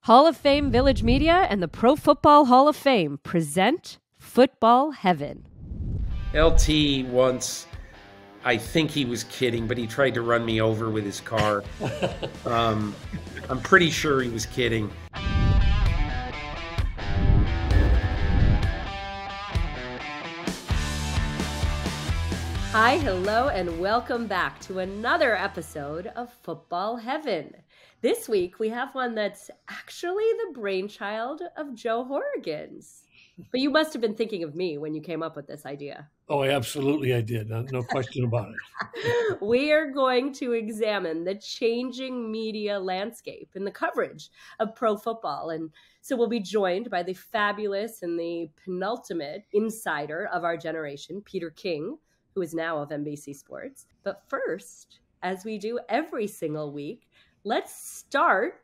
Hall of Fame Village Media and the Pro Football Hall of Fame present Football Heaven. LT once, I think he was kidding, but he tried to run me over with his car. I'm pretty sure he was kidding. Hi, hello, and welcome back to another episode of Football Heaven. This week, we have one that's actually the brainchild of Joe Horrigan's. But you must have been thinking of me when you came up with this idea. Oh, absolutely I did. No question about it. We are going to examine the changing media landscape and the coverage of pro football. And so we'll be joined by the fabulous and the penultimate insider of our generation, Peter King, who is now of NBC Sports. But first, as we do every single week, let's start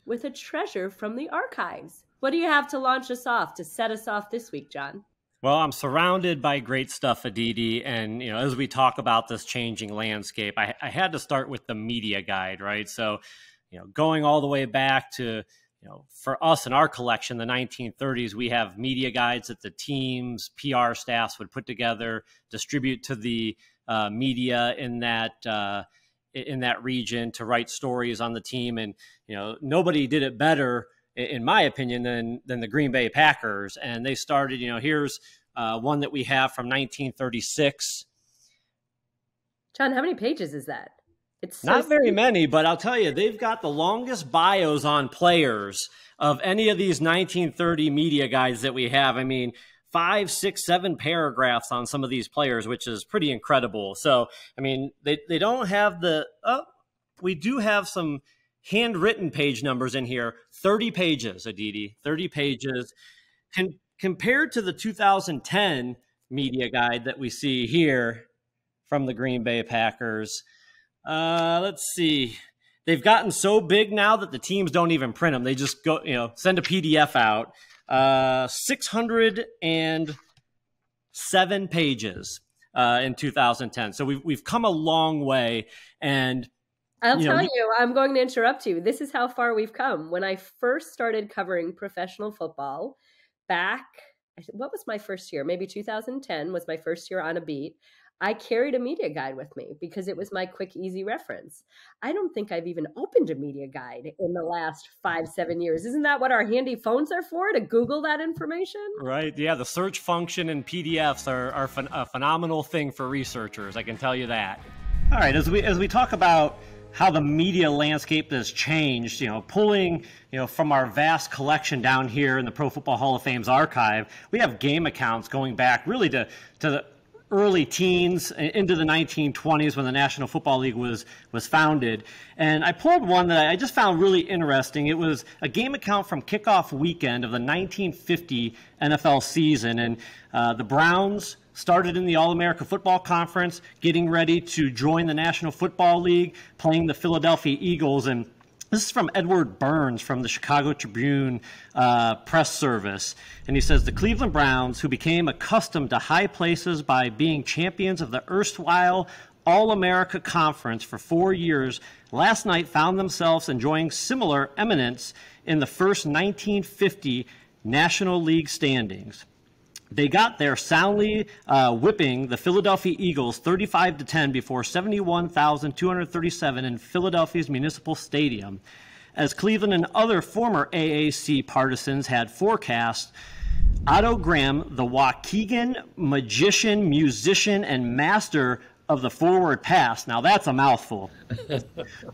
with a treasure from the archives. What do you have to launch us off, to set us off this week, John? Well, I'm surrounded by great stuff, Aditi. And, as we talk about this changing landscape, I had to start with the media guide, right? So, going all the way back to, for us in our collection, the 1930s, we have media guides that the teams, PR staffs would put together, distribute to the media in that region to write stories on the team. And, nobody did it better, in my opinion, than the Green Bay Packers. And they started, here's one that we have from 1936. John, how many pages is that? It's so not very many, but I'll tell you, they've got the longest bios on players of any of these 1930 media guides that we have. I mean, 5, 6, 7 paragraphs on some of these players, which is pretty incredible. So, I mean, they don't have we do have some handwritten page numbers in here, 30 pages, Aditi, 30 pages. Compared to the 2010 media guide that we see here from the Green Bay Packers, let's see. They've gotten so big now that the teams don't even print them. They just go, send a PDF out. 607 pages in 2010. So we've come a long way. And I'll tell you, I'm going to interrupt you. This is how far we've come. When I first started covering professional football back, what was my first year? Maybe 2010 was my first year on a beat. I carried a media guide with me because it was my quick, easy reference. I don't think I've even opened a media guide in the last 5-7 years. Isn't that what our handy phones are for, to Google that information? Right. Yeah. The search function and PDFs are a phenomenal thing for researchers. I can tell you that. All right. As we talk about how the media landscape has changed, pulling, from our vast collection down here in the Pro Football Hall of Fame's archive, we have game accounts going back really to the early teens into the 1920s when the National Football League was founded. And I pulled one that I just found really interesting. It was a game account from kickoff weekend of the 1950 NFL season. And the Browns started in the All-America Football Conference, getting ready to join the National Football League, playing the Philadelphia Eagles. And this is from Edward Burns from the Chicago Tribune press service. And he says, the Cleveland Browns, who became accustomed to high places by being champions of the erstwhile All-America Conference for 4 years, last night found themselves enjoying similar eminence in the first 1950 National League standings. They got there soundly whipping the Philadelphia Eagles 35-10 before 71,237 in Philadelphia's Municipal Stadium. As Cleveland and other former AAC partisans had forecast, Otto Graham, the Waukegan magician, musician, and master of the forward pass, now that's a mouthful,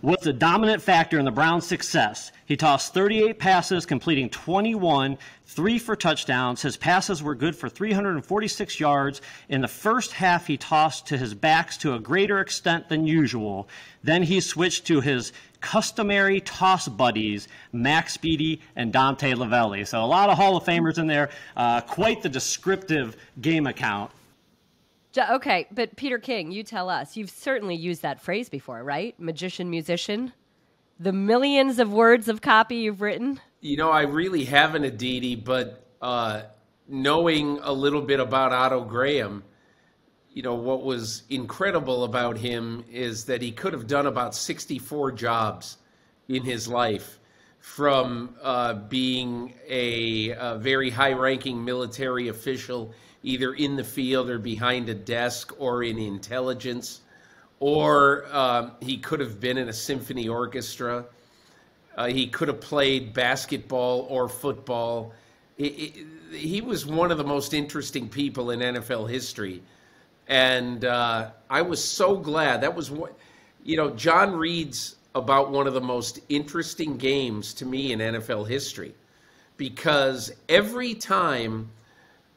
was the dominant factor in the Browns' success. He tossed 38 passes, completing 21, 3 for touchdowns. His passes were good for 346 yards. In the first half, he tossed to his backs to a greater extent than usual. Then he switched to his customary toss buddies, Max Speedy and Dante Lavelli. So a lot of Hall of Famers in there. Quite the descriptive game account. Okay, but Peter King, you tell us. You've certainly used that phrase before, right? Magician, musician? The millions of words of copy you've written? I really haven't, Aditi, but knowing a little bit about Otto Graham, what was incredible about him is that he could have done about 64 jobs in his life from being a very high-ranking military official, either in the field or behind a desk or in intelligence, or he could have been in a symphony orchestra. He could have played basketball or football. He was one of the most interesting people in NFL history. And I was so glad. That was what, John reads about one of the most interesting games to me in NFL history, because every time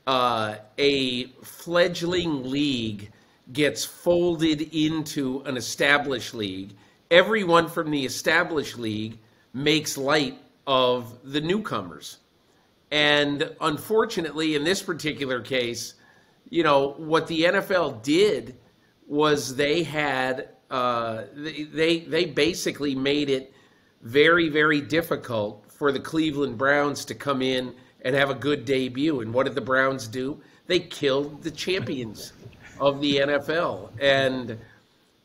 a fledgling league gets folded into an established league, everyone from the established league makes light of the newcomers. And unfortunately, in this particular case, what the NFL did was they had they basically made it very, very difficult for the Cleveland Browns to come in and have a good debut. And what did the Browns do? They killed the champions of the NFL. And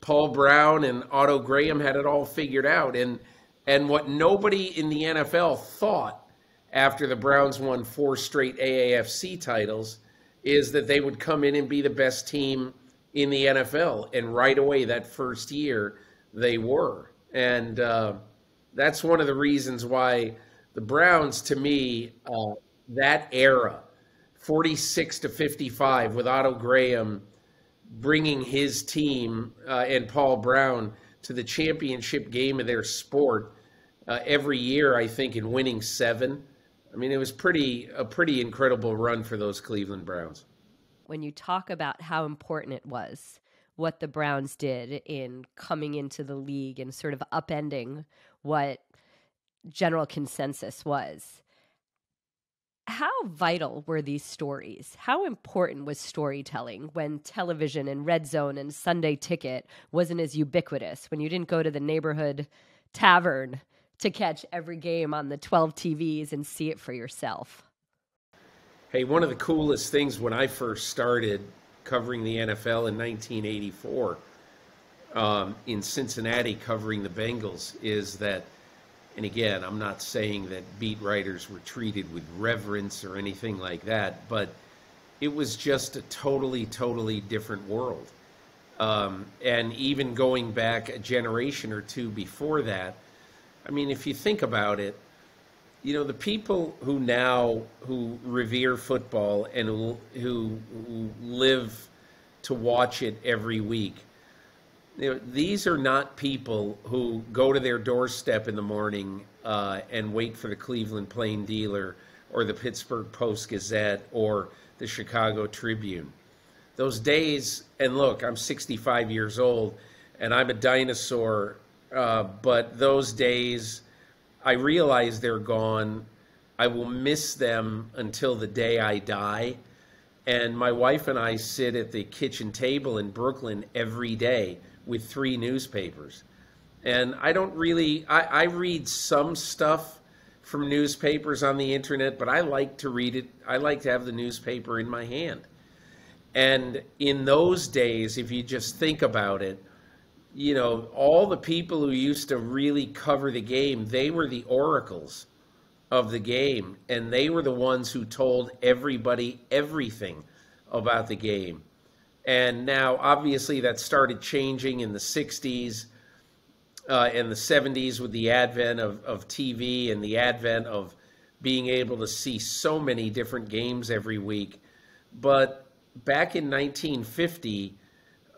Paul Brown and Otto Graham had it all figured out. And what nobody in the NFL thought after the Browns won 4 straight AAFC titles is that they would come in and be the best team in the NFL. And right away, that first year, they were. And that's one of the reasons why the Browns, to me, that era, 46-55, with Otto Graham bringing his team and Paul Brown to the championship game of their sport every year, I think, and winning 7. I mean, it was a pretty incredible run for those Cleveland Browns. When you talk about how important it was, what the Browns did in coming into the league and sort of upending what general consensus was, how vital were these stories? How important was storytelling when television and Red Zone and Sunday Ticket wasn't as ubiquitous, when you didn't go to the neighborhood tavern to catch every game on the 12 TVs and see it for yourself? Hey, one of the coolest things when I first started covering the NFL in 1984 in Cincinnati covering the Bengals is that, and again, I'm not saying that beat writers were treated with reverence or anything like that, but it was just a totally, totally different world. And even going back a generation or two before that, I mean, if you think about it, the people who revere football and who live to watch it every week, these are not people who go to their doorstep in the morning and wait for the Cleveland Plain Dealer or the Pittsburgh Post-Gazette or the Chicago Tribune. Those days, and look, I'm 65 years old and I'm a dinosaur, but those days, I realize they're gone. I will miss them until the day I die. And my wife and I sit at the kitchen table in Brooklyn every day with 3 newspapers. And I don't really, I read some stuff from newspapers on the internet, but I like to read it. I like to have the newspaper in my hand. And in those days, if you just think about it, all the people who used to really cover the game, they were the oracles of the game, and they were the ones who told everybody everything about the game. And now, obviously, that started changing in the 60s and the 70s with the advent of TV and the advent of being able to see so many different games every week. But back in 1950,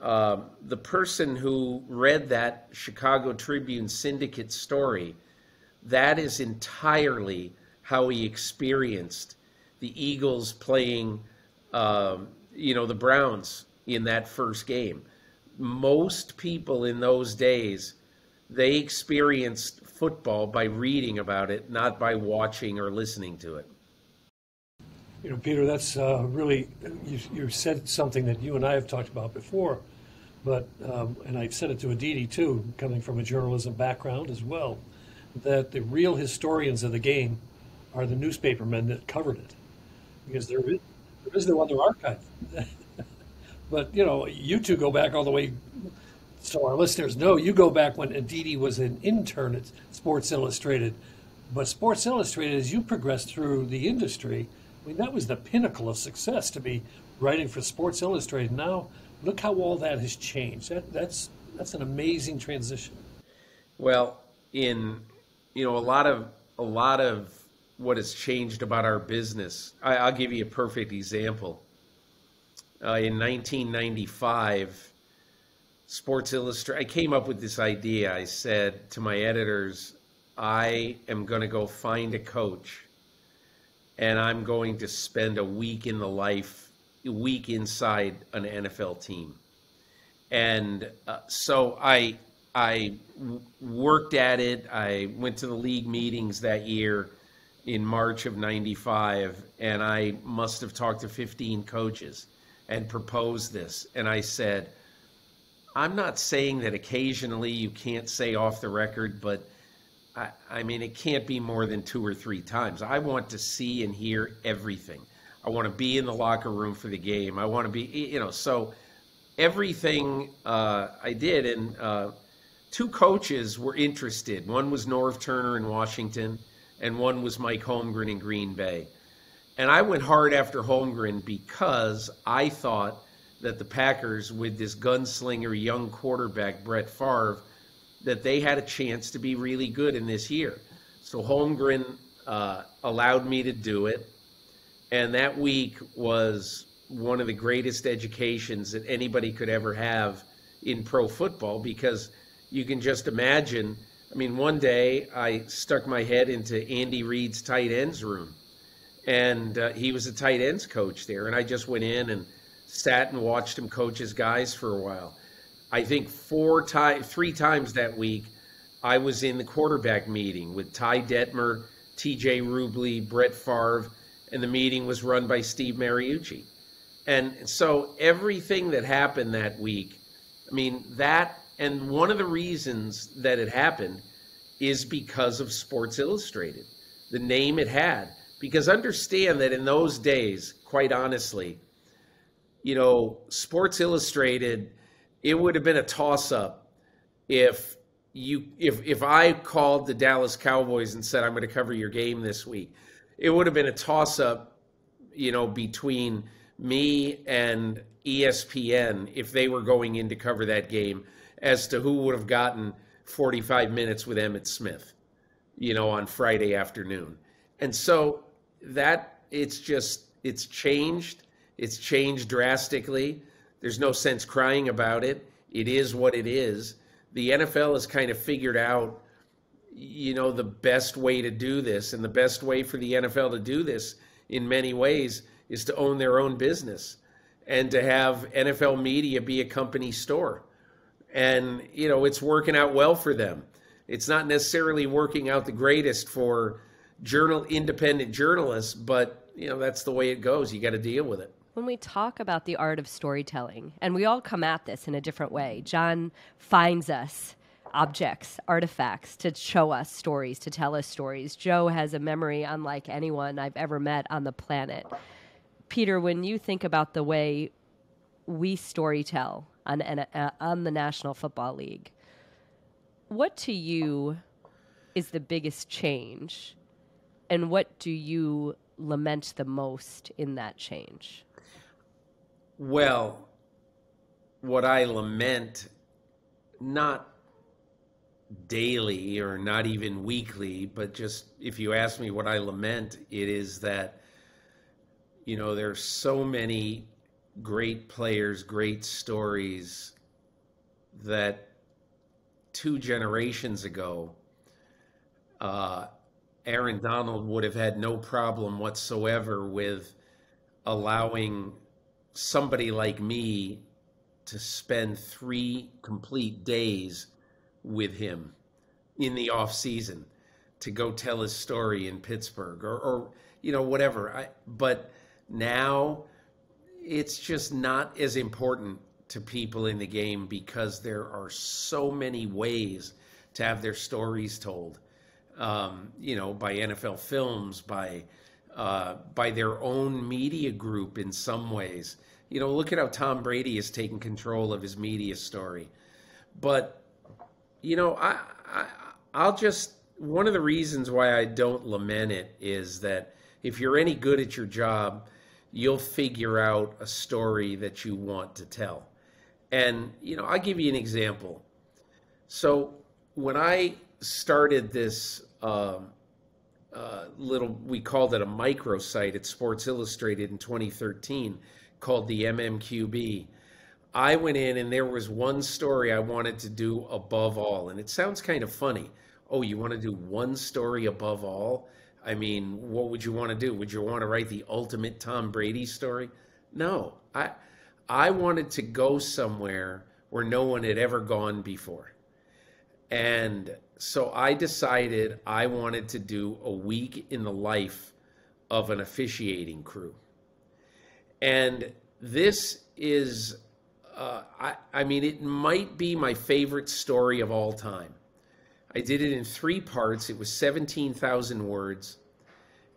the person who read that Chicago Tribune Syndicate story, that is entirely how he experienced the Eagles playing, the Browns in that first game. Most people in those days, they experienced football by reading about it, not by watching or listening to it. Peter, that's really, you said something that you and I have talked about before, but, and I said it to Aditi too, coming from a journalism background as well, that the real historians of the game are the newspapermen that covered it, because there is no other archive. But, you two go back all the way, so our listeners know, you go back when Aditi was an intern at Sports Illustrated But Sports Illustrated, as you progressed through the industry, I mean, that was the pinnacle of success, to be writing for Sports Illustrated. Now, look how all that has changed. That's an amazing transition. Well, in a lot of what has changed about our business, I'll give you a perfect example. In 1995, Sports Illustrated, I came up with this idea. I said to my editors, I am going to go find a coach, and I'm going to spend a week inside an NFL team. And so I worked at it. I went to the league meetings that year in March of 95, and I must have talked to 15 coaches and proposed this. And I said, I'm not saying that occasionally you can't say off the record, but I mean, it can't be more than 2 or 3 times. I want to see and hear everything. I want to be in the locker room for the game. I want to be, so everything I did. And 2 coaches were interested. One was Norv Turner in Washington, and one was Mike Holmgren in Green Bay. And I went hard after Holmgren because I thought that the Packers, with this gunslinger young quarterback, Brett Favre, that they had a chance to be really good in this year. So Holmgren allowed me to do it. And that week was one of the greatest educations that anybody could ever have in pro football, because you can just imagine. I mean, one day I stuck my head into Andy Reid's tight ends room, and he was a tight ends coach there. And I just went in and sat and watched him coach his guys for a while. I think 3 times that week, I was in the quarterback meeting with Ty Detmer, T.J. Rubley, Brett Favre, and the meeting was run by Steve Mariucci. And so everything that happened that week, I mean, and one of the reasons that it happened is because of Sports Illustrated, the name it had. Because understand that in those days, quite honestly, Sports Illustrated, it would have been a toss-up if I called the Dallas Cowboys and said, I'm going to cover your game this week. It would have been a toss-up, between me and ESPN if they were going in to cover that game, as to who would have gotten 45 minutes with Emmitt Smith, on Friday afternoon. And so it's changed. It's changed drastically. There's no sense crying about it. It is what it is. The NFL has kind of figured out, the best way to do this. And the best way for the NFL to do this in many ways is to own their own business and to have NFL media be a company store. And, it's working out well for them. It's not necessarily working out the greatest for independent journalists, but, that's the way it goes. You got to deal with it. When we talk about the art of storytelling, and we all come at this in a different way, John finds us objects, artifacts to show us stories, to tell us stories. Joe has a memory unlike anyone I've ever met on the planet. Peter, when you think about the way we storytell on the National Football League, what to you is the biggest change, and what do you lament the most in that change? Well, what I lament, not daily or not even weekly, but just if you ask me what I lament, it is that, there's so many great players, great stories that 2 generations ago, Aaron Donald would have had no problem whatsoever with allowing somebody like me to spend 3 complete days with him in the off season to go tell his story in Pittsburgh or whatever. But now it's just not as important to people in the game because there are so many ways to have their stories told, by NFL Films, by their own media group in some ways. Look at how Tom Brady has taken control of his media story. But, I'll just one of the reasons why I don't lament it is that if you're any good at your job, you'll figure out a story that you want to tell. And, I'll give you an example. So when I started this we called it a microsite at Sports Illustrated in 2013 called the MMQB, I went in and there was one story I wanted to do above all. And it sounds kind of funny. Oh, you want to do one story above all? I mean, what would you want to do? Would you want to write the ultimate Tom Brady story? No, I wanted to go somewhere where no one had ever gone before. And so I decided I wanted to do a week in the life of an officiating crew. And this is, it might be my favorite story of all time. I did it in 3 parts. It was 17,000 words.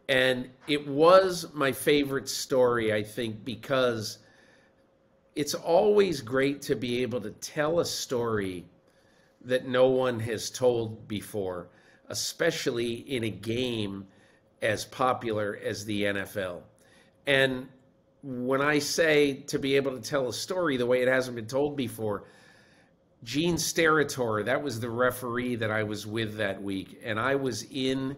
And it was my favorite story, I think, because it's always great to be able to tell a story that no one has told before, especially in a game as popular as the NFL. And when I say to be able to tell a story the way it hasn't been told before, Gene Steratore, that was the referee that I was with that week, and I was in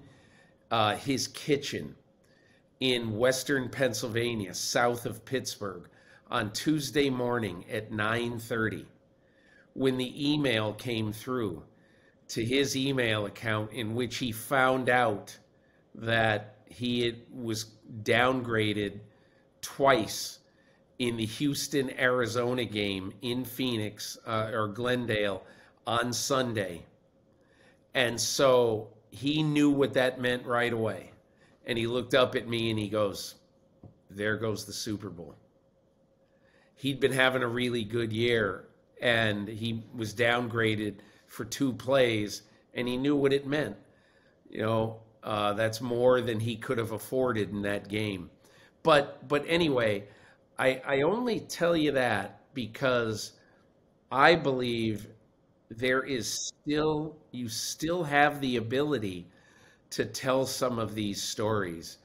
his kitchen in Western Pennsylvania, south of Pittsburgh, on Tuesday morning at 9:30. When the email came through to his email account in which he found out that he was downgraded twice in the Houston, Arizona game in Phoenix or Glendale on Sunday. And so he knew what that meant right away. And he looked up at me and he goes, there goes the Super Bowl. He'd been having a really good year, and he was downgraded for 2 plays, and he knew what it meant. That's more than he could have afforded in that game. But anyway, I only tell you that because I believe you still have the ability to tell some of these stories.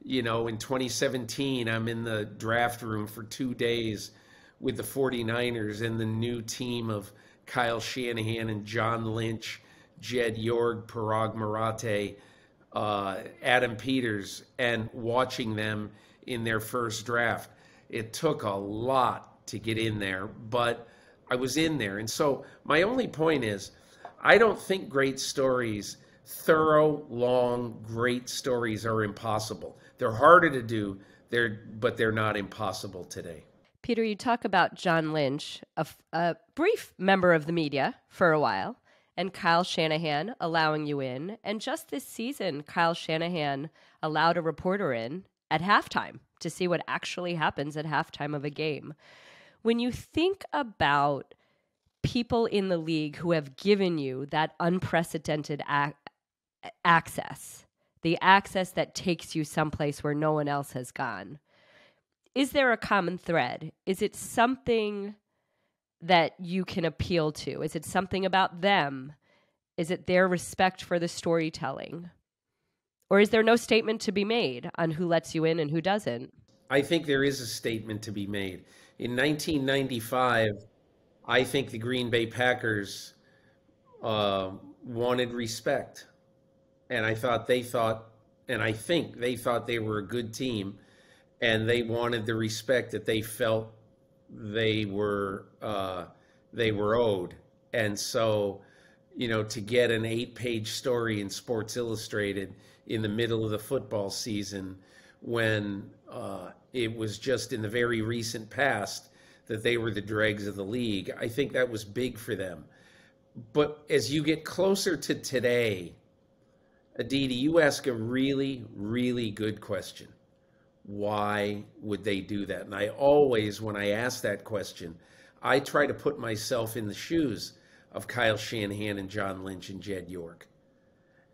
In 2017, I'm in the draft room for 2 days with the 49ers and the new team of Kyle Shanahan and John Lynch, Jed York, Parag Marathe, Adam Peters, and watching them in their first draft. It took a lot to get in there, but I was in there. And so my only point is, I don't think great stories, thorough, long, great stories are impossible. They're harder to do, but they're not impossible today. Peter, you talk about John Lynch, a brief member of the media for a while, and Kyle Shanahan allowing you in. And just this season, Kyle Shanahan allowed a reporter in at halftime to see what actually happens at halftime of a game. When you think about people in the league who have given you that unprecedented access, the access that takes you someplace where no one else has gone, is there a common thread? Is it something that you can appeal to? Is it something about them? Is it their respect for the storytelling? Or is there no statement to be made on who lets you in and who doesn't? I think there is a statement to be made. In 1995, I think the Green Bay Packers wanted respect. And I think they thought they were a good team. And they wanted the respect that they felt they were owed. And so, to get an 8-page story in Sports Illustrated in the middle of the football season, when it was just in the very recent past that they were the dregs of the league, I think that was big for them. But as you get closer to today, Aditi, you ask a really, really good question. Why would they do that? And I always, when I ask that question, I try to put myself in the shoes of Kyle Shanahan and John Lynch and Jed York.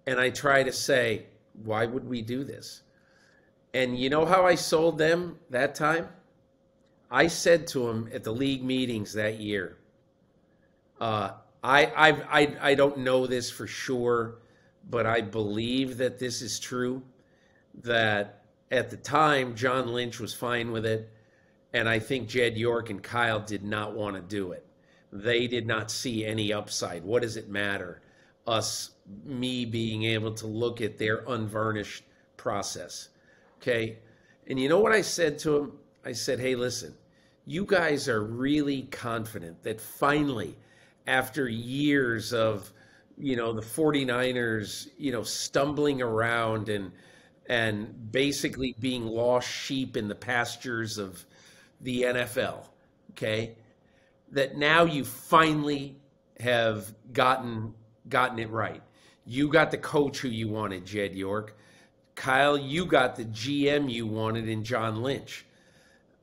And I try to say, why would we do this? And you know how I sold them that time? I said to them at the league meetings that year, I don't know this for sure, but I believe that this is true, that at the time, John Lynch was fine with it, and I think Jed York and Kyle did not want to do it. They did not see any upside. What does it matter? Me being able to look at their unvarnished process. Okay? And you know what I said to him? I said, hey, listen, you guys are really confident that finally, after years of, the 49ers, stumbling around and basically being lost sheep in the pastures of the NFL, okay, that now you finally have gotten it right. You got the coach who you wanted, Jed York. Kyle, you got the GM you wanted in John Lynch.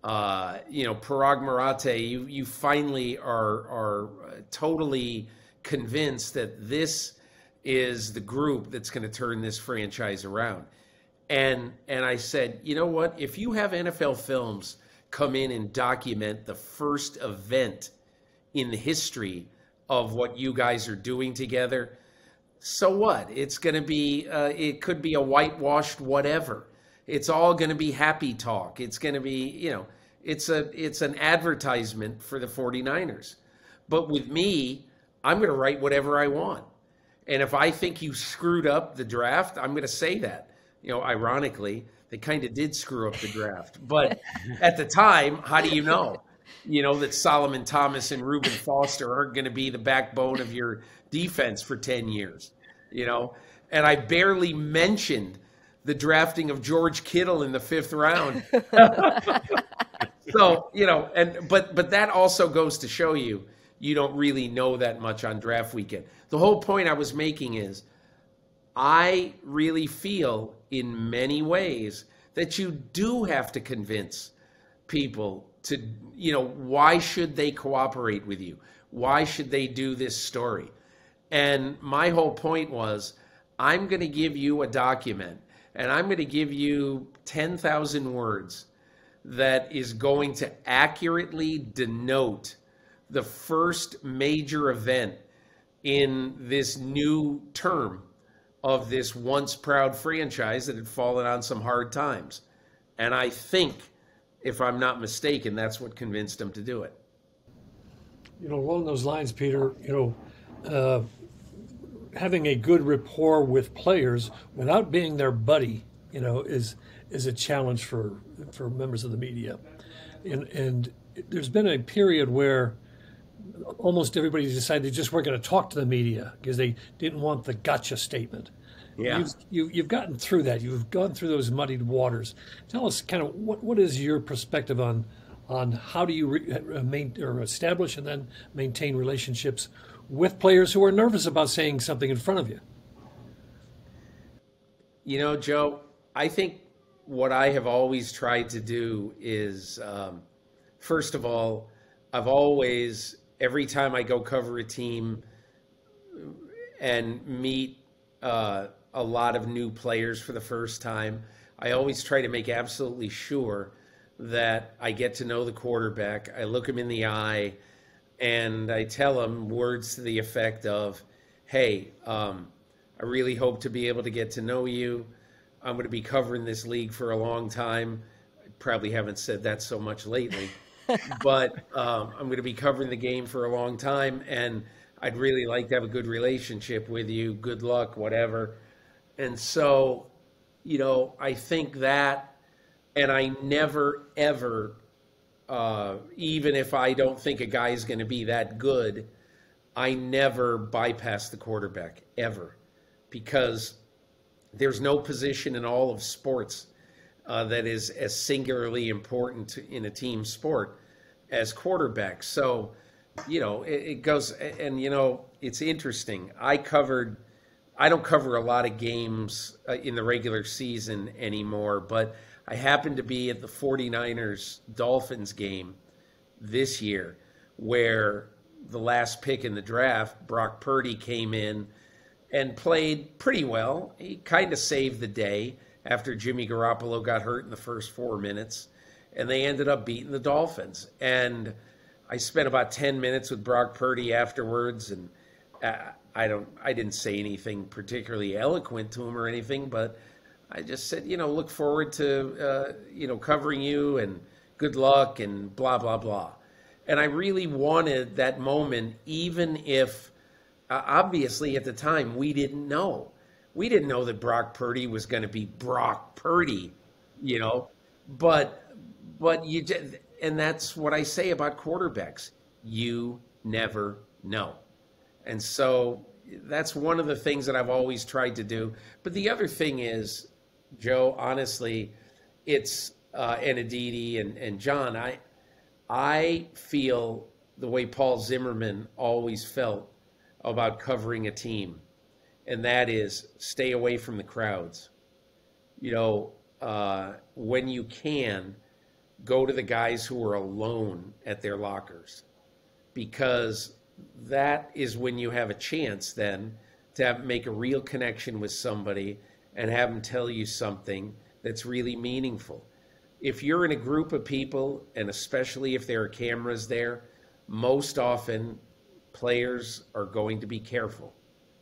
Parag Marathe, you finally are totally convinced that this is the group that's going to turn this franchise around. And I said, you know what? If you have NFL Films come in and document the first event in the history of what you guys are doing together, so what? It's going to be, it could be a whitewashed whatever. It's all going to be happy talk. It's going to be, it's an advertisement for the 49ers. But with me, I'm going to write whatever I want. And if I think you screwed up the draft, I'm going to say that. Ironically, they kind of did screw up the draft. But at the time, how do you know? That Solomon Thomas and Reuben Foster aren't going to be the backbone of your defense for 10 years, And I barely mentioned the drafting of George Kittle in the 5th round. So, but that also goes to show you don't really know that much on draft weekend. The whole point I was making is I really feel in many ways that you do have to convince people to, why should they cooperate with you? Why should they do this story? And my whole point was, I'm going to give you a document, and I'm going to give you 10,000 words that is going to accurately denote the first major event in this new term of this once proud franchise that had fallen on some hard times. And I think, if I'm not mistaken, that's what convinced him to do it. Along those lines, Peter, having a good rapport with players without being their buddy, is a challenge for members of the media. And there's been a period where almost everybody decided they just weren't going to talk to the media because they didn't want the gotcha statement. Yeah. You've gotten through that. You've gone through those muddied waters. Tell us kind of what is your perspective on how do you establish and then maintain relationships with players who are nervous about saying something in front of you? Joe, I think what I have always tried to do is, first of all, I've always, every time I go cover a team and meet a lot of new players for the first time, I always try to make absolutely sure that I get to know the quarterback. I look him in the eye and I tell him words to the effect of, hey, I really hope to be able to get to know you. I'm going to be covering this league for a long time. I probably haven't said that so much lately, but I'm going to be covering the game for a long time, and I'd really like to have a good relationship with you. Good luck, whatever. And so, I think that, and I never, ever, even if I don't think a guy is going to be that good, I never bypass the quarterback, ever. Because there's no position in all of sports that is as singularly important in a team sport as quarterback. So, it goes, and, it's interesting. I don't cover a lot of games in the regular season anymore, but I happened to be at the 49ers-Dolphins game this year where the last pick in the draft, Brock Purdy, came in and played pretty well. He kind of saved the day after Jimmy Garoppolo got hurt in the first 4 minutes, and they ended up beating the Dolphins. And I spent about 10 minutes with Brock Purdy afterwards, and I didn't say anything particularly eloquent to him or anything, but I just said, look forward to, covering you and good luck and blah, blah, blah. And I really wanted that moment, even if obviously at the time we didn't know. We didn't know that Brock Purdy was going to be Brock Purdy, but you just, and that's what I say about quarterbacks. You never know. And so that's one of the things that I've always tried to do. But the other thing is, Joe, honestly, it's and Aditi and John, I feel the way Paul Zimmerman always felt about covering a team, and that is stay away from the crowds. When you can, go to the guys who are alone at their lockers, because that is when you have a chance then to make a real connection with somebody and have them tell you something that's really meaningful. If you're in a group of people, and especially if there are cameras there, most often players are going to be careful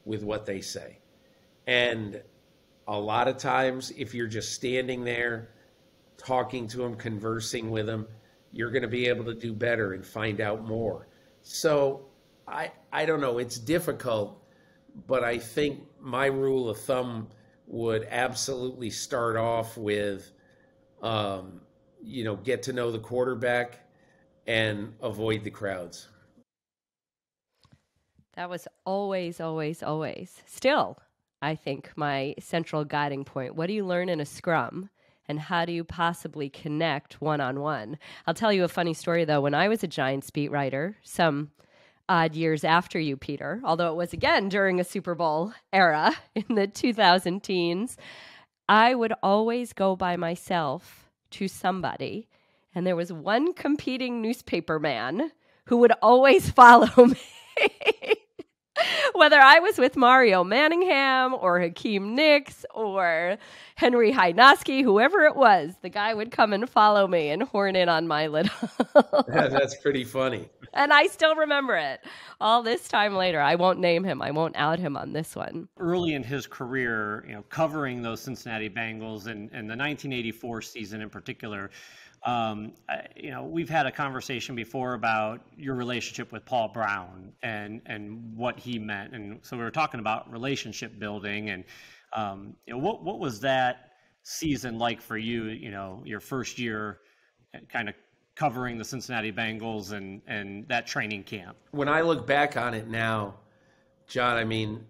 with what they say. And a lot of times, if you're just standing there talking to them, conversing with them, you're going to be able to do better and find out more. So I don't know, it's difficult, but I think my rule of thumb would absolutely start off with, get to know the quarterback and avoid the crowds. That was always, always, always still, I think, my central guiding point. What do you learn in a scrum, and how do you possibly connect one-on-one? I'll tell you a funny story, though. When I was a Giants beat writer, some odd years after you, Peter, although it was again during a Super Bowl era in the 2000 teens, I would always go by myself to somebody, and there was one competing newspaper man who would always follow me. Whether I was with Mario Manningham or Hakeem Nicks or Henry Hynoski, whoever it was, the guy would come and follow me and horn in on my little. Yeah, that's pretty funny. And I still remember it all this time later. I won't name him. I won't out him on this one. Early in his career, covering those Cincinnati Bengals and the 1984 season in particular, we've had a conversation before about your relationship with Paul Brown and what he meant. And so we were talking about relationship building and, what was that season like for you, your first year kind of covering the Cincinnati Bengals and that training camp? When I look back on it now, John,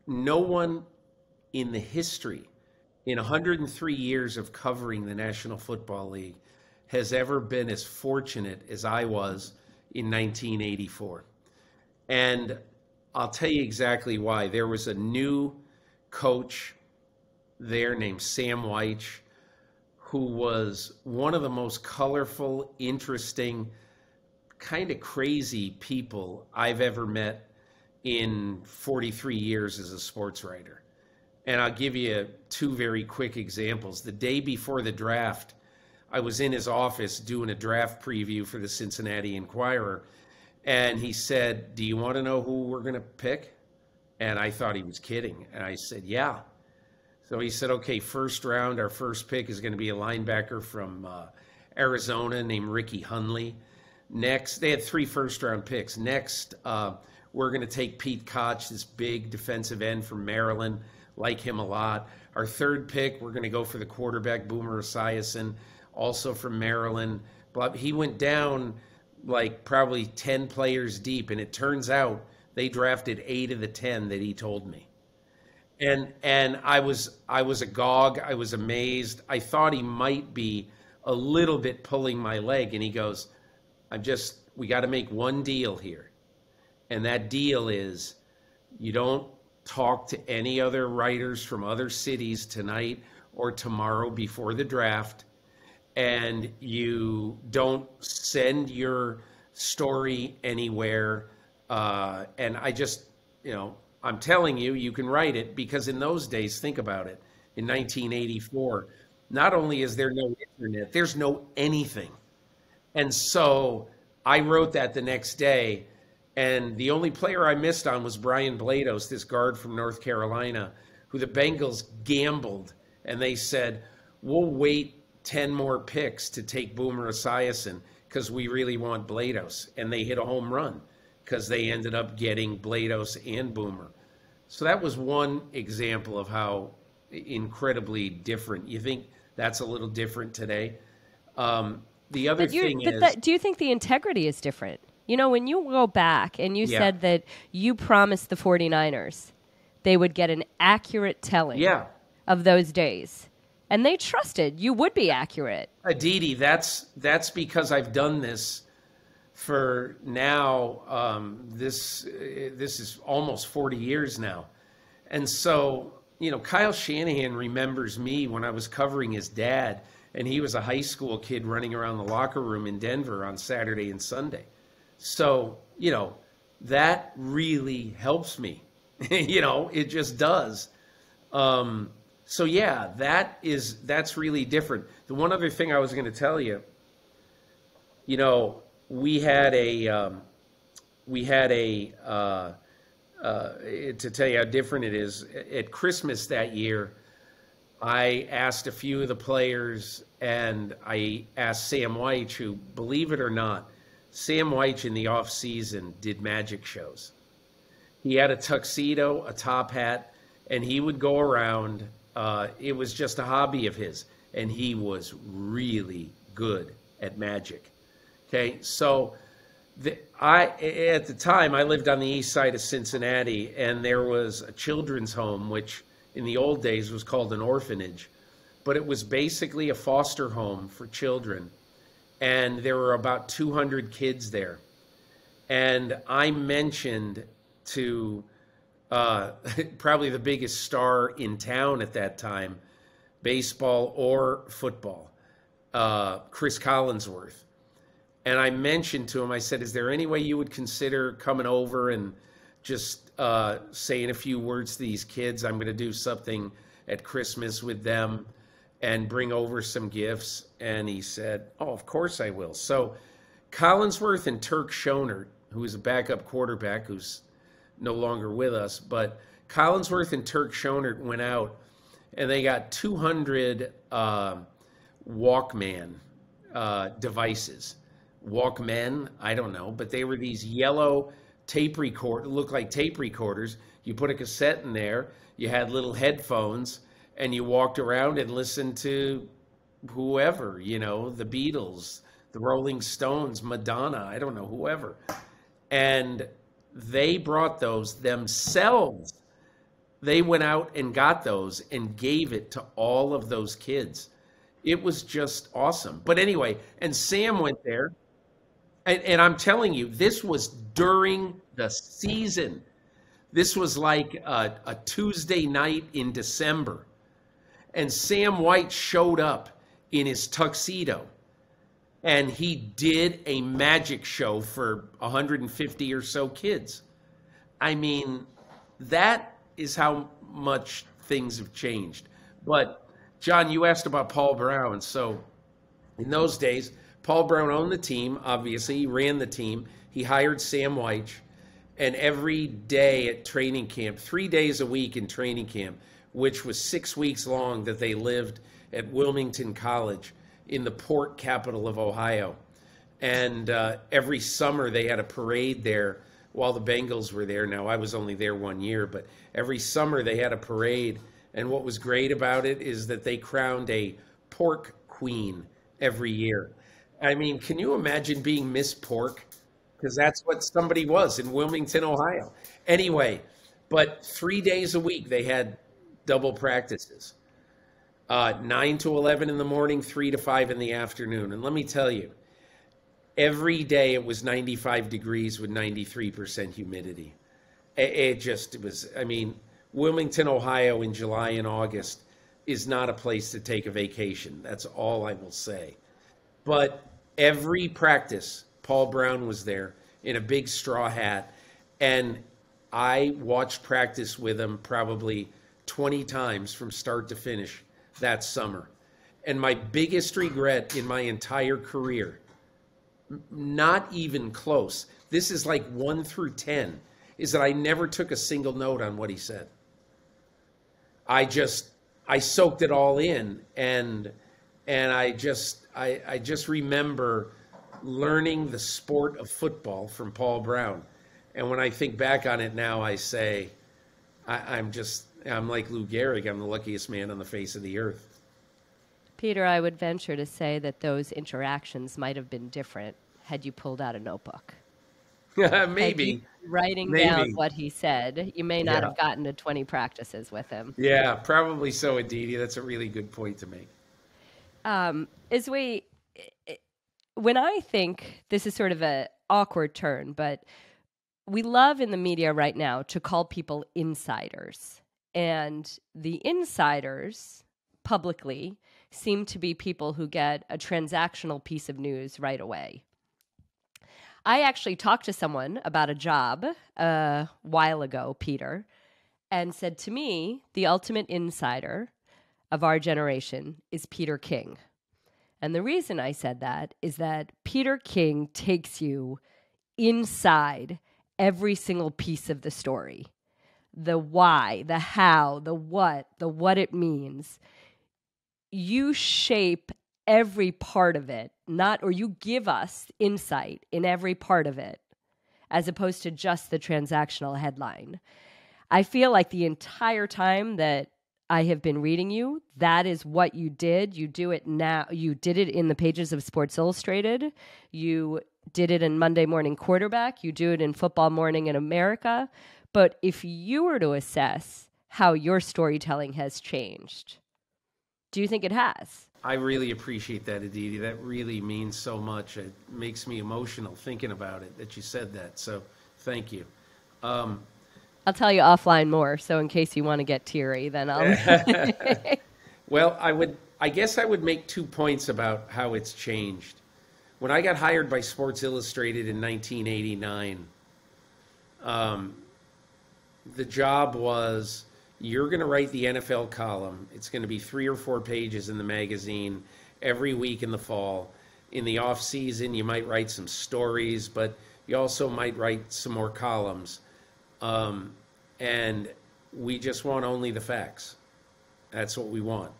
no one in the history in 103 years of covering the National Football League has ever been as fortunate as I was in 1984. And I'll tell you exactly why. There was a new coach there named Sam Weich, who was one of the most colorful, interesting, kind of crazy people I've ever met in 43 years as a sports writer. And I'll give you two very quick examples. The day before the draft, I was in his office doing a draft preview for the Cincinnati Enquirer, and he said, "Do you want to know who we're going to pick?" And I thought he was kidding. And I said, "Yeah." So he said, "Okay, first round, our first pick is going to be a linebacker from Arizona named Ricky Hundley. Next," they had 3 first-round picks. "Next, we're going to take Pete Koch, this big defensive end from Maryland. Like him a lot. Our third pick, we're going to go for the quarterback, Boomer Esiason, also from Maryland." But he went down like probably 10 players deep, and it turns out they drafted 8 of the 10 that he told me. And I was agog. I was amazed. I thought he might be a little bit pulling my leg, and he goes, "We got to make one deal here. And that deal is you don't talk to any other writers from other cities tonight or tomorrow before the draft, and you don't send your story anywhere." And I just, I'm telling you, you can write it, because in those days, think about it, in 1984, not only is there no internet, there's no anything. And so I wrote that the next day, And the only player I missed on was Brian Blados, this guard from North Carolina, who the Bengals gambled. And they said, we'll wait 10 more picks to take Boomer Esiason because we really want Blados. And they hit a home run because they ended up getting Blados and Boomer. So that was one example of how incredibly different. You think that's a little different today? The other thing is... do you think the integrity is different? You know, when you go back and you said that you promised the 49ers they would get an accurate telling of those days, and they trusted you would be accurate. Aditi, that's because I've done this for now, this is almost 40 years now. And so, you know, Kyle Shanahan remembers me when I was covering his dad, and he was a high school kid running around the locker room in Denver on Saturday and Sunday. So, you know, that really helps me. You know, it just does. So yeah, that's really different. The one other thing I was going to tell you, you know, we had a to tell you how different it is, at Christmas that year, I asked a few of the players, and I asked Sam Weich, who, believe it or not, Sam Weich in the off season did magic shows. He had a tuxedo, a top hat, and he would go around. It was just a hobby of his, and he was really good at magic. Okay, so at the time, I lived on the east side of Cincinnati, and there was a children's home, which in the old days was called an orphanage, but it was basically a foster home for children, and there were about 200 kids there. And I mentioned to probably the biggest star in town at that time, baseball or football, Chris Collinsworth. And I mentioned to him, I said, is there any way you would consider coming over and just saying a few words to these kids? I'm going to do something at Christmas with them and bring over some gifts. And he said, oh, of course I will. So Collinsworth and Turk Schonert, who is a backup quarterback who's no longer with us, but Collinsworth and Turk Schonert went out and they got 200 Walkman devices. Walkmen, I don't know, but they were these yellow tape record, looked like tape recorders. You put a cassette in there, you had little headphones, and you walked around and listened to whoever, you know, the Beatles, the Rolling Stones, Madonna, I don't know, whoever. And they brought those themselves. They went out and got those and gave it to all of those kids. It was just awesome. But anyway, and Sam went there. And I'm telling you, this was during the season. This was like a Tuesday night in December. And Sam Weich showed up in his tuxedo. And he did a magic show for 150 or so kids. I mean, that is how much things have changed. But, John, you asked about Paul Brown. So in those days, Paul Brown owned the team, obviously. He ran the team. He hired Sam Weich. And every day at training camp, 3 days a week in training camp, which was 6 weeks long that they lived at Wilmington College in the port capital of Ohio. And every summer they had a parade there while the Bengals were there. Now, I was only there 1 year, but every summer they had a parade. And what was great about it is that they crowned a pork queen every year. I mean, can you imagine being Miss Pork? Because that's what somebody was in Wilmington, Ohio. Anyway, but 3 days a week they had double practices. 9 to 11 in the morning, 3 to 5 in the afternoon. And let me tell you, every day it was 95 degrees with 93% humidity. It was, I mean, Wilmington, Ohio in July and August is not a place to take a vacation. That's all I will say. But every practice, Paul Brown was there in a big straw hat. And I watched practice with him probably 20 times from start to finish that summer. And my biggest regret in my entire career, not even close, this is like 1 through 10, is that I never took a single note on what he said. I soaked it all in, and I just remember learning the sport of football from Paul Brown. And when I think back on it now, I say, I'm like Lou Gehrig. I'm the luckiest man on the face of the earth. Peter, I would venture to say that those interactions might have been different had you pulled out a notebook. Maybe. Writing down what he said, you may not have gotten to 20 practices with him. Yeah, probably so, Aditi. That's a really good point to make. When I think, this is sort of an awkward turn, but we love in the media right now to call people insiders. And the insiders publicly seem to be people who get a transactional piece of news right away. I actually talked to someone about a job a while ago, Peter, and said to me, the ultimate insider of our generation is Peter King. And the reason I said that is that Peter King takes you inside every single piece of the story. The why, the how, the what it means. You shape every part of it, or you give us insight in every part of it, as opposed to just the transactional headline. I feel like the entire time that I have been reading you, that is what you did. You do it now. You did it in the pages of Sports Illustrated. You did it in Monday Morning Quarterback. You do it in Football Morning in America. But if you were to assess how your storytelling has changed, do you think it has? I really appreciate that, Aditi. That really means so much. It makes me emotional thinking about it, that you said that. So thank you. I'll tell you offline more, so in case you want to get teary, then I'll... Well, I guess I would make 2 points about how it's changed. When I got hired by Sports Illustrated in 1989, the job was, you're going to write the NFL column. It's going to be 3 or 4 pages in the magazine every week in the fall. In the off season, you might write some stories, but you also might write some more columns. And we just want only the facts. That's what we want.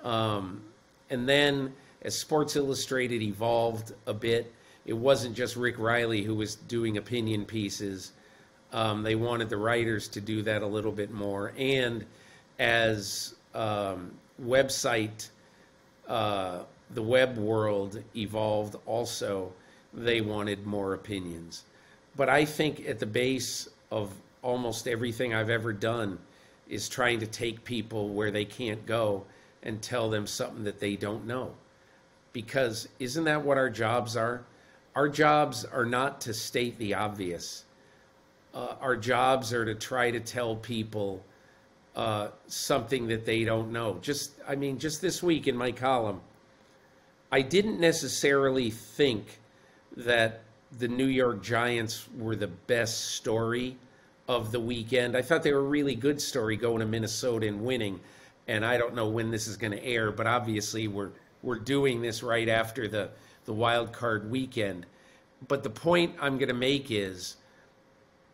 And then as Sports Illustrated evolved a bit, it wasn't just Rick Riley who was doing opinion pieces. They wanted the writers to do that a little bit more. And as the web world evolved also, they wanted more opinions. But I think at the base of almost everything I've ever done is trying to take people where they can't go and tell them something that they don't know. Because isn't that what our jobs are? Our jobs are not to state the obvious. Our jobs are to try to tell people something that they don't know. Just this week in my column, I didn't necessarily think that the New York Giants were the best story of the weekend. I thought they were a really good story going to Minnesota and winning. And I don't know when this is going to air, but obviously we're doing this right after the wild card weekend. But the point I'm going to make is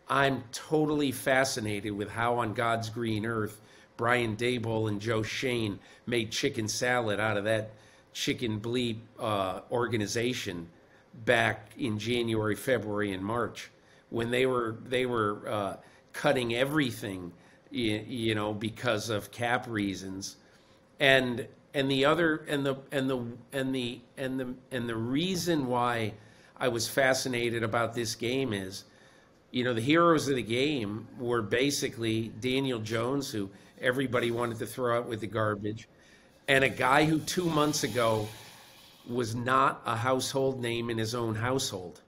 I'm totally fascinated with how on God's green earth Brian Daboll and Joe Shane made chicken salad out of that chicken bleep organization back in January, February, and March, when they were cutting everything, because of cap reasons, and the reason why I was fascinated about this game is, the heroes of the game were basically Daniel Jones, who everybody wanted to throw out with the garbage, and a guy who 2 months ago was not a household name in his own household,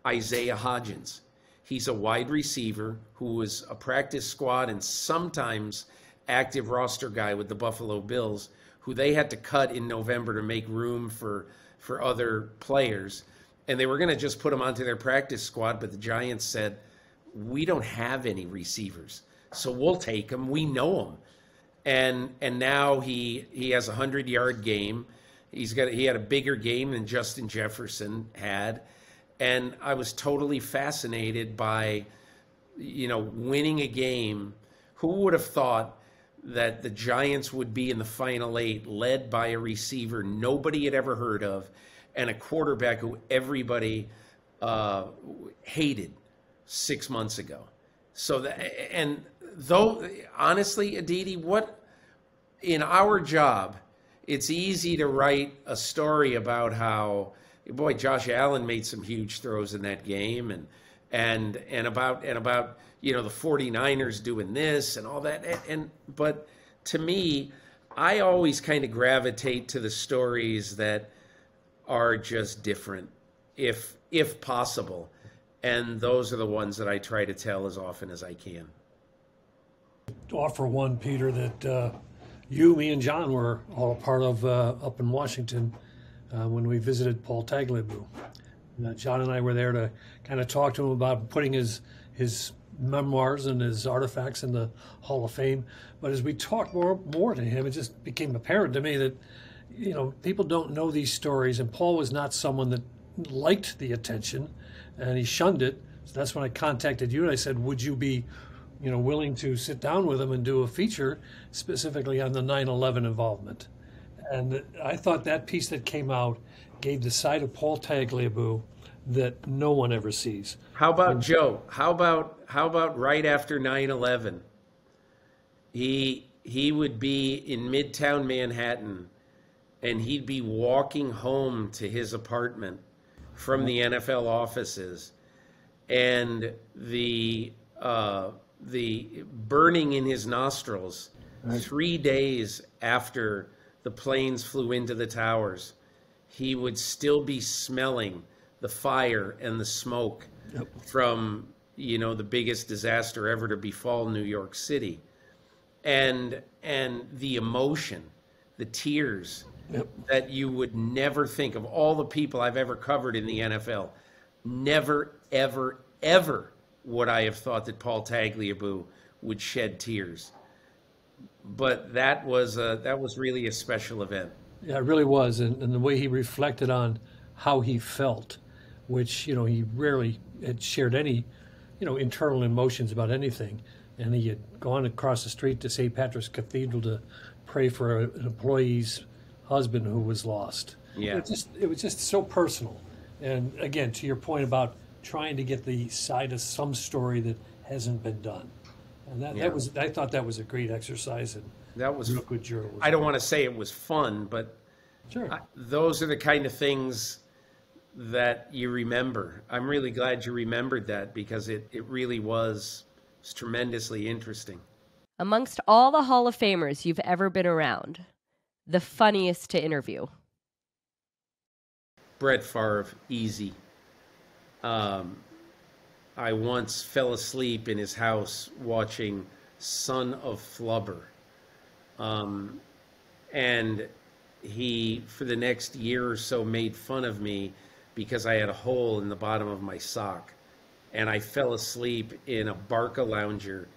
Isaiah Hodgins. He's a wide receiver who was a practice squad and sometimes active roster guy with the Buffalo Bills, who they had to cut in November to make room for other players. And they were going to just put him onto their practice squad, but the Giants said, we don't have any receivers, so we'll take him. We know him. And now he has a 100-yard game. He had a bigger game than Justin Jefferson had. And I was totally fascinated by, winning a game. Who would have thought that the Giants would be in the Final Eight, led by a receiver nobody had ever heard of, and a quarterback who everybody hated 6 months ago. So, and though, honestly, Aditi, what in our job, it's easy to write a story about how, boy, Josh Allen made some huge throws in that game, and about the 49ers doing this and all that. But to me, I always kind of gravitate to the stories that are just different, if possible. And those are the ones that I try to tell as often as I can. Offer one, Peter, that you, me, and John were all a part of up in Washington when we visited Paul Tagliabue. John and I were there to kind of talk to him about putting his memoirs and his artifacts in the Hall of Fame. But as we talked more to him, it just became apparent to me that, people don't know these stories, and Paul was not someone that liked the attention, and he shunned it. So that's when I contacted you, and I said, would you be, willing to sit down with him and do a feature specifically on the 9/11 involvement? And I thought that piece that came out gave the side of Paul Tagliabue that no one ever sees. How about Joe? How about right after 9/11? He would be in Midtown Manhattan, and he'd be walking home to his apartment from the NFL offices, and the burning in his nostrils 3 days after the planes flew into the towers, he would still be smelling the fire and the smoke from, the biggest disaster ever to befall New York City. And the emotion, the tears that you would never think of. All the people I've ever covered in the NFL, never, ever, ever would I have thought that Paul Tagliabue would shed tears. But that was really a special event. Yeah, it really was, and the way he reflected on how he felt, which he rarely had shared any internal emotions about anything, and he had gone across the street to St. Patrick's Cathedral to pray for an employee's husband who was lost. Yeah, it was just so personal, and again, to your point about trying to get the side of some story that hasn't been done. And I thought that was a great exercise, and that was real good journalism. I don't want to say it was fun, but sure, those are the kind of things that you remember. I'm really glad you remembered that, because it really was tremendously interesting. Amongst all the Hall of Famers you've ever been around, the funniest to interview? Brett Favre, easy. I once fell asleep in his house watching Son of Flubber. And he, for the next year or so, made fun of me because I had a hole in the bottom of my sock. And I fell asleep in a Barca lounger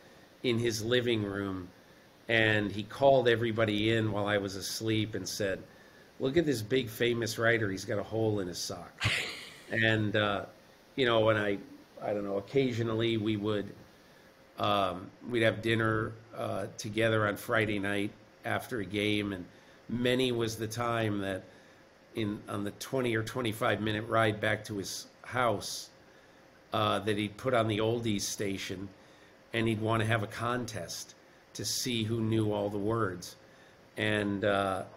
in his living room. And he called everybody in while I was asleep and said, "Look at this big famous writer. He's got a hole in his sock." And, and I don't know, occasionally we would, we'd have dinner together on Friday night after a game, and many was the time that on the 20 or 25 minute ride back to his house that he'd put on the oldies station, and he'd want to have a contest to see who knew all the words. And I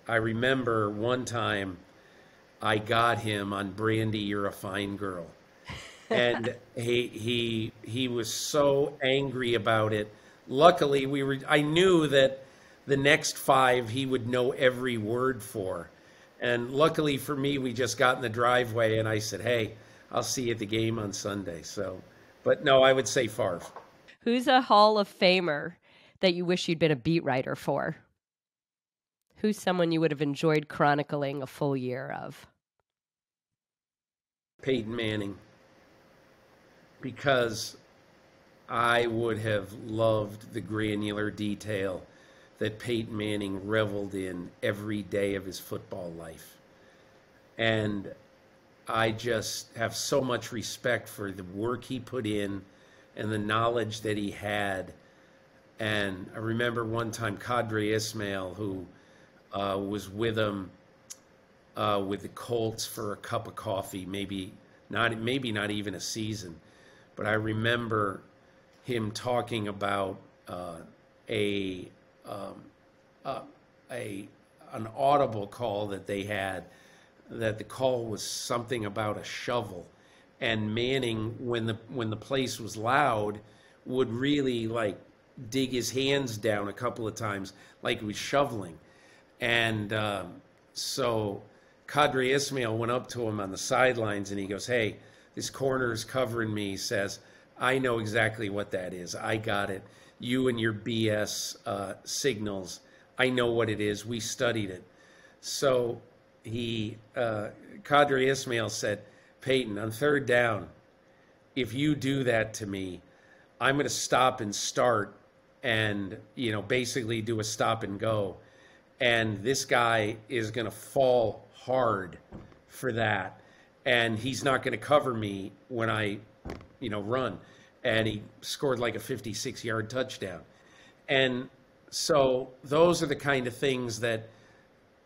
remember one time I got him on "Brandy, You're a Fine Girl." And he was so angry about it. Luckily, I knew that the next 5 he would know every word for. And luckily for me, we just got in the driveway, and I said, "Hey, I'll see you at the game on Sunday." So, but no, I would say Favre. Who's a Hall of Famer that you wish you'd been a beat writer for? Who's someone you would have enjoyed chronicling a full year of? Peyton Manning. Because I would have loved the granular detail that Peyton Manning reveled in every day of his football life. And I just have so much respect for the work he put in and the knowledge that he had. And I remember one time Kadri Ismail, who was with him with the Colts for a cup of coffee, maybe not even a season. But I remember him talking about an audible call that they had, that the call was something about a shovel, and Manning, when the place was loud, would really like dig his hands down a couple of times like he was shoveling. And so Kadri Ismail went up to him on the sidelines and he goes, "Hey, this corner is covering me." He says, "I know exactly what that is. I got it. You and your BS signals. I know what it is. We studied it." So Kadri Ismail said, "Peyton, on third down, if you do that to me, I'm going to stop and start and, basically do a stop and go. And this guy is going to fall hard for that. And he's not going to cover me when I, run." And he scored like a 56-yard touchdown. And so those are the kind of things that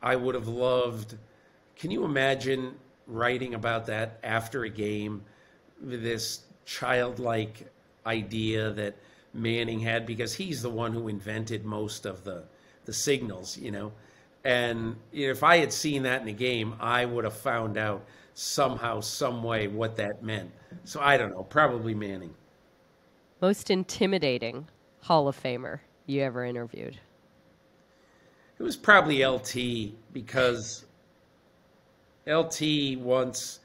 I would have loved. Can you imagine writing about that after a game, this childlike idea that Manning had, because he's the one who invented most of the signals, And if I had seen that in a game, I would have found out somehow, some way what that meant. So I don't know, probably Manning. Most intimidating Hall of Famer you ever interviewed? It was probably LT, because LT once,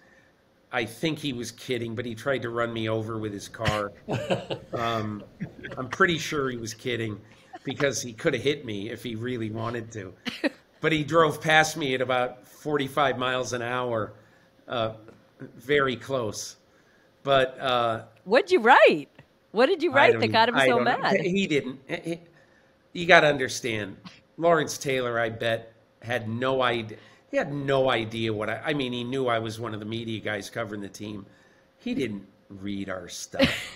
I think he was kidding, but he tried to run me over with his car. I'm pretty sure he was kidding, because he could have hit me if he really wanted to. But he drove past me at about 45 miles an hour, very close. But what'd you write? What did you write that got him so mad? He didn't. You got to understand, Lawrence Taylor, I bet, had no idea. He had no idea what I mean, he knew I was one of the media guys covering the team. He didn't read our stuff.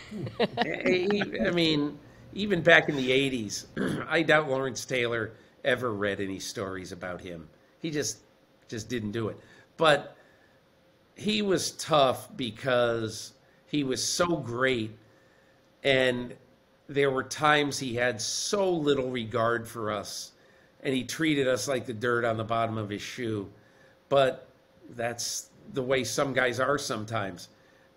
Even back in the 80s, I doubt Lawrence Taylor ever read any stories about him. He just didn't do it. But he was tough because he was so great, and there were times he had so little regard for us, and he treated us like the dirt on the bottom of his shoe. But that's the way some guys are sometimes.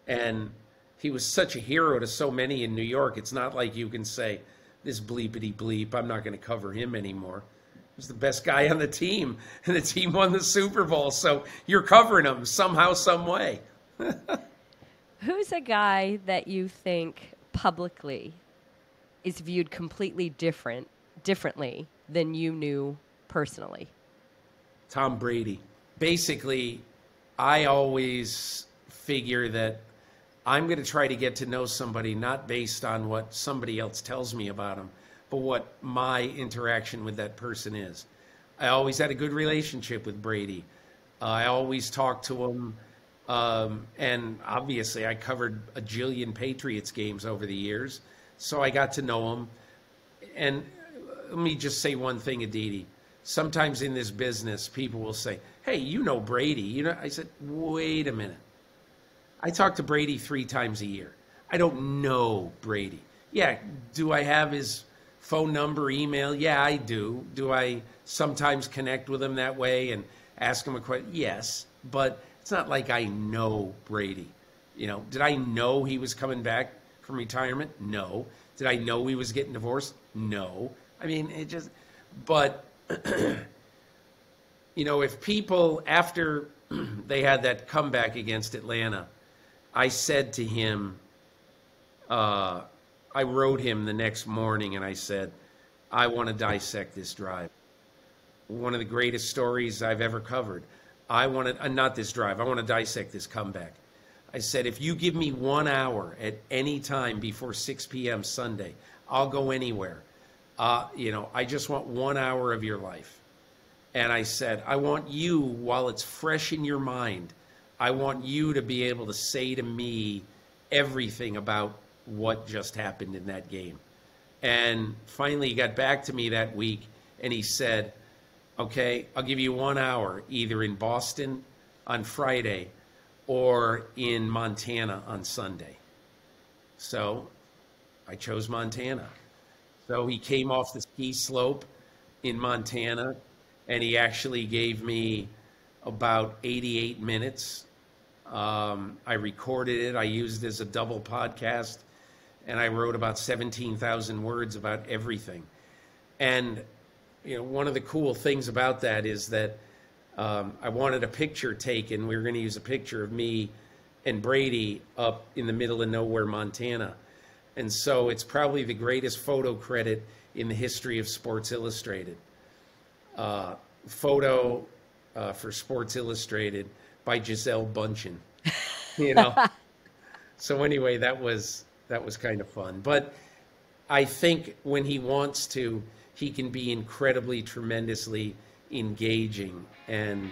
And he was such a hero to so many in New York. It's not like you can say, "This bleepity bleep, I'm not going to cover him anymore." He was the best guy on the team, and the team won the Super Bowl. So you're covering him somehow, some way. Who's a guy that you think publicly is viewed completely differently than you knew personally? Tom Brady. Basically, I always figure that I'm going to try to get to know somebody not based on what somebody else tells me about them, but what my interaction with that person is. I always had a good relationship with Brady. I always talked to him. And obviously, I covered a jillion Patriots games over the years, so I got to know him. And let me just say one thing, Aditi. Sometimes in this business, people will say, "Hey, you know Brady." I said, "Wait a minute. I talk to Brady 3 times a year. I don't know Brady. Yeah, do I have his phone number, email? Yeah, I do. Do I sometimes connect with him that way and ask him a question? Yes, but it's not like I know Brady. Did I know he was coming back from retirement? No. Did I know he was getting divorced? No. But, if people, after they had that comeback against Atlanta, I said to him, I wrote him the next morning and I said, "I want to dissect this drive. One of the greatest stories I've ever covered. Not this drive, I want to dissect this comeback." I said, "If you give me 1 hour at any time before 6 p.m. Sunday, I'll go anywhere. I just want 1 hour of your life." And I said, "I want you, while it's fresh in your mind, I want you to be able to say to me everything about what just happened in that game. And finally, he got back to me that week, and he said, okay, I'll give you 1 hour, either in Boston on Friday or in Montana on Sunday. So I chose Montana. So he came off the ski slope in Montana, and he actually gave me about 88 minutes. I recorded it. I used it as a double podcast, and I wrote about 17,000 words about everything. And, you know, one of the cool things about that is that I wanted a picture taken. We were going to use a picture of me and Brady up in the middle of nowhere, Montana. And so it's probably the greatest photo credit in the history of Sports Illustrated. Photo for Sports Illustrated by Gisele Bundchen. You know. So anyway, that was kind of fun. But I think when he wants to, he can be incredibly, tremendously engaging, and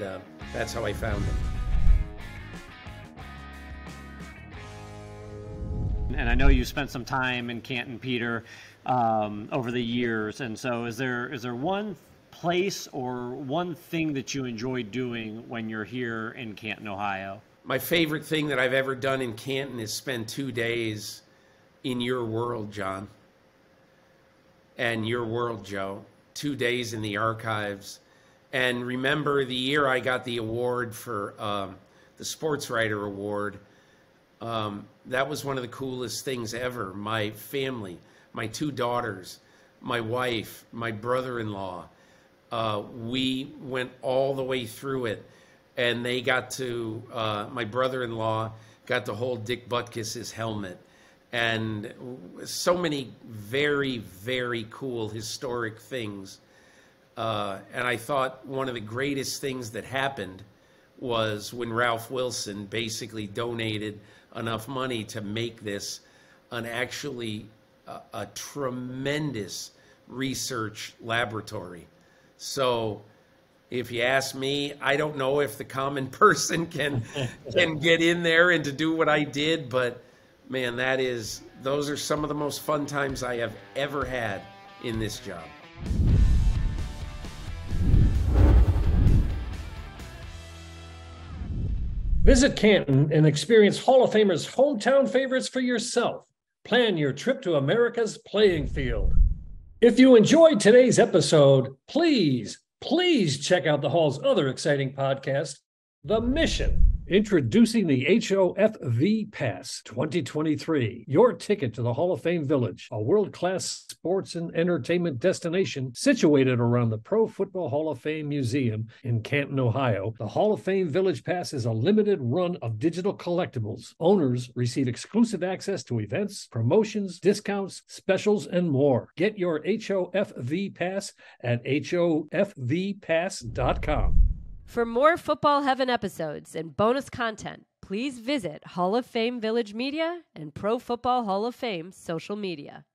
that's how I found him. And I know you spent some time in Canton, Peter, over the years. And so is there one place or one thing that you enjoy doing when you're here in Canton, Ohio? My favorite thing that I've ever done in Canton is spend 2 days in your world, John. And your world, Joe. 2 days in the archives. And remember the year I got the award for the Sports Writer Award. That was one of the coolest things ever. My family, my 2 daughters, my wife, my brother-in-law, we went all the way through it. And they got to, my brother-in-law got to hold Dick Butkus's helmet. And so many very, very cool historic things. And I thought one of the greatest things that happened was when Ralph Wilson basically donated enough money to make this an actually a tremendous research laboratory. So if you ask me, I don't know if the common person can get in there and to do what I did, but man, those are some of the most fun times I have ever had in this job. Visit Canton and experience Hall of Famers' hometown favorites for yourself. Plan your trip to America's playing field. If you enjoyed today's episode, please check out the Hall's other exciting podcast, The Mission. Introducing the HOFV Pass 2023, your ticket to the Hall of Fame Village, a world-class sports and entertainment destination situated around the Pro Football Hall of Fame Museum in Canton, Ohio. The Hall of Fame Village Pass is a limited run of digital collectibles. Owners receive exclusive access to events, promotions, discounts, specials, and more. Get your HOFV Pass at HOFVpass.com. For more Football Heaven episodes and bonus content, please visit Hall of Fame Village Media and Pro Football Hall of Fame social media.